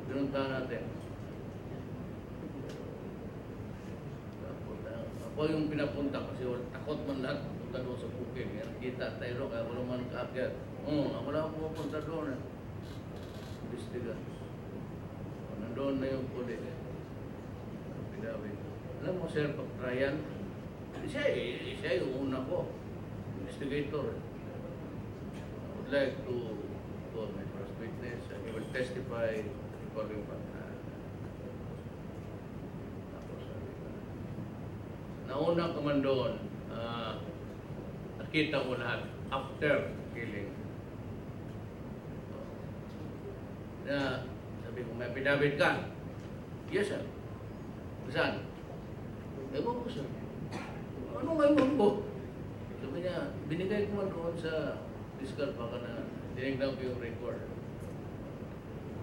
[SPEAKER 3] Pinuntahan natin. Ako yung pinapunta kasi takot man lahat punta doon sa bukid. Kita tayo kaya wala man kaakyat. Ako lang pupunta doon. Imbestiga. Nandoon na yung pulis. Pinawin. Alam mo, sir, pag-trial, siya yung una ko. Investigator. I would like to call my first witness. He will testify before yung nauna ka man doon, nakita mo lahat after killing. Na sabi ko, may affidavit ka? Yes, sir. Saan? Ewan ko, sir. Ano ngayon ko? Sabi niya, binigay ko man doon sa fiscal baka na tinignan ko yung record.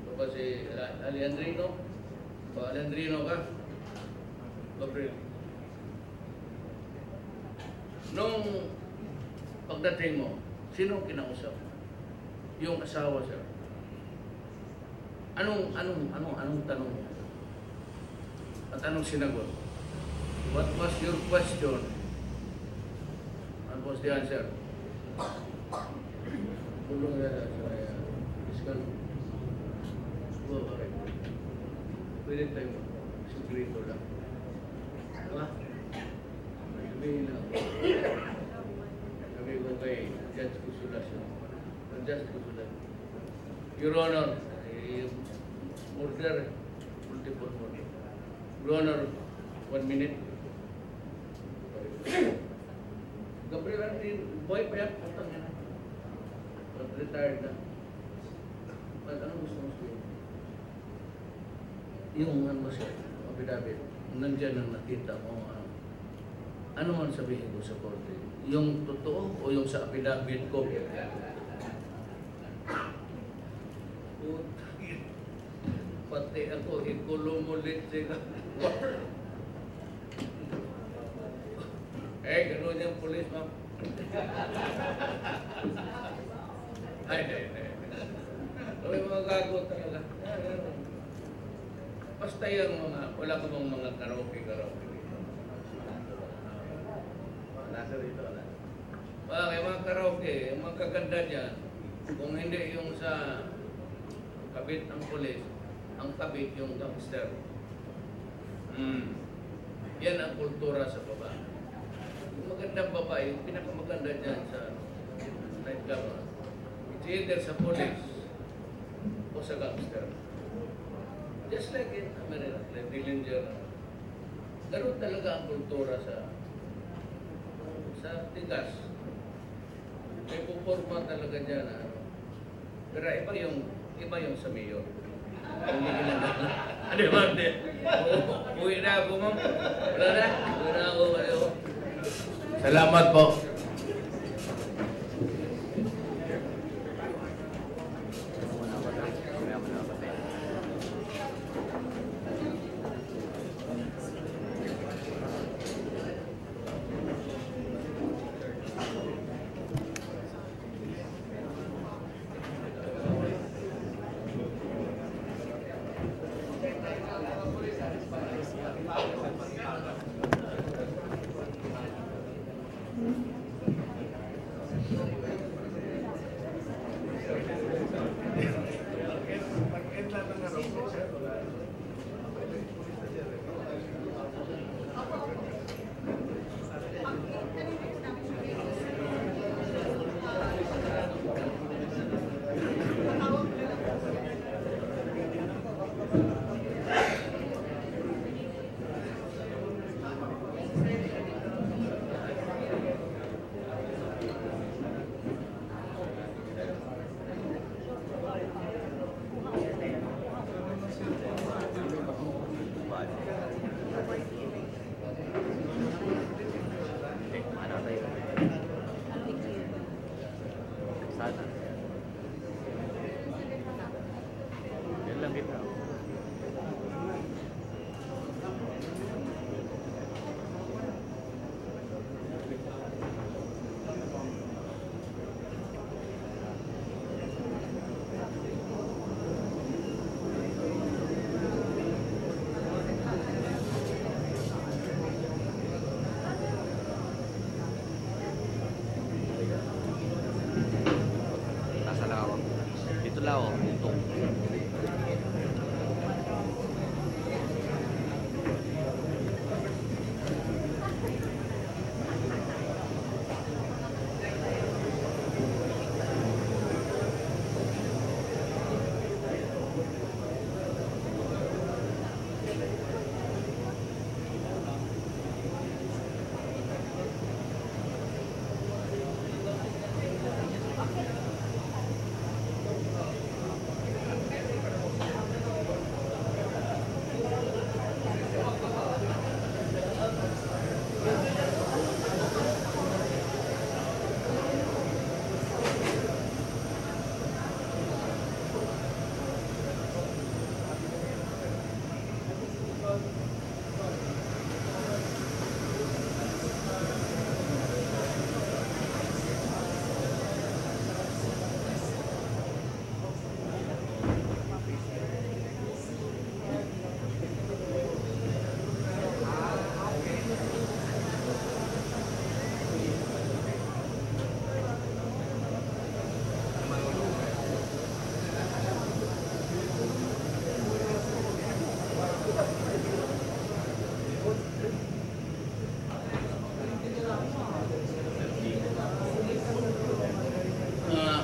[SPEAKER 3] So kasi, Alejandrino? Ba, Alejandrino ka? Gabriel. Nung pagdating mo, sino kinausap? Yung asawa, sir. Anong tanong? At anong sinagot? What was your question? What was the answer? Tulong na sa fiscal. Okay. Pwede tayo mag-secreto lang. Diba? Sabihin lang. Sabi ko kay Judge Kusulasyon. Judge Kusulasyon. Your Honor, murder, multiple murder. Your Honor, 1 minute. Gabriel, boy pa yan, putang yan. Retired na. Anong gusto mo sabihin? Yung ano siya, affidavit, nandiyan ang nakita mo, ano man sabihin ko sa korte? Yung totoo o yung sa affidavit ko? Pati ako, ikulong ulit siya. Gano'n yung pulis, ma'am. Ay. May mga gago talaga. Basta yung mga, wala ka bang mga karaoke dito. Nasa rito na. May mga karaoke, yung mga kaganda dyan, kung hindi yung sa kabit ng pulis, ang kabit yung gangster. Yan ang kultura sa babae. Yung magandang babae, yung pinakamaganda dyan sa nightclub, it's either sa police o sa gangster. Just like in America, like Dillinger. Ganun talaga ang kultura sa tigas. May puporma talaga dyan. Pero iba yung sa mayor. Hindi ginagawa. Ano ba? Uwi na ako, ma'am. Wala na. Uwi na ako kayo. Salamat po.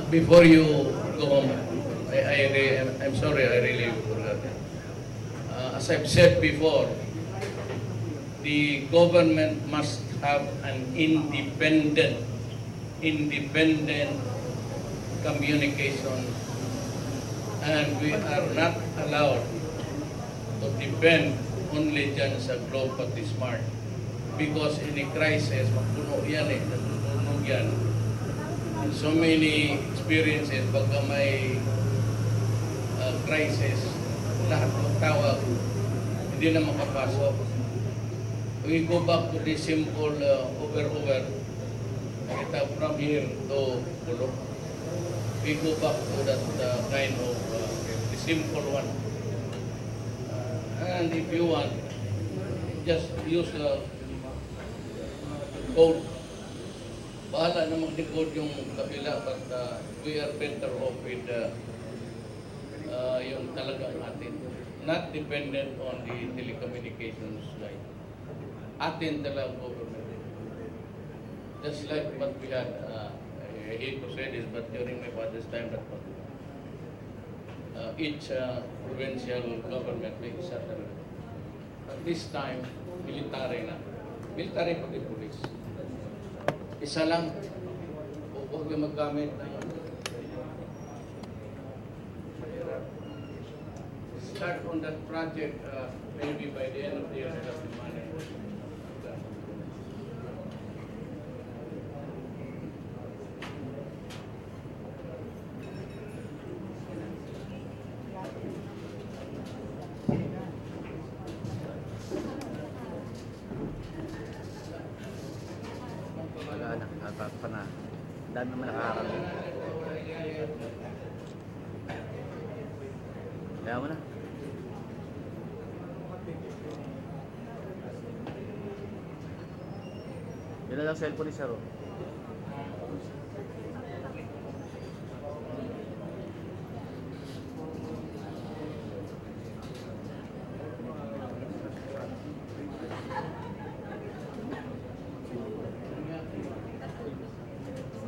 [SPEAKER 3] Before you go home, I'm sorry, I really forgot. As I've said before, the government must have an independent communication, and we are not allowed to depend only dyan sa Globe pati Smart, because in a crisis, magpuno yan natutunog yan. And so many experiences, pagka may crisis, lahat ng tawag, hindi na makapasok. We go back to the simple over. Kita from here to Pulo. We go back to that kind of the simple one. And if you want, just use the code. Bahala na mag-decode yung kabila, but we are better off with yung talagang atin. Not dependent on the telecommunications line. Atin talagang government. Just like what we had, I hate to say this, but during my father's time, that each provincial government may isa talaga. At this time, military na. Military pati police. Isa lang, huwag na maggamit ng start on that project maybe by the end of the year we'll have the money.
[SPEAKER 10] Wala na, apat pa na. Dami naman nakakaroon. Kaya mo na. Yun na lang cellphone ni Sir. Oh.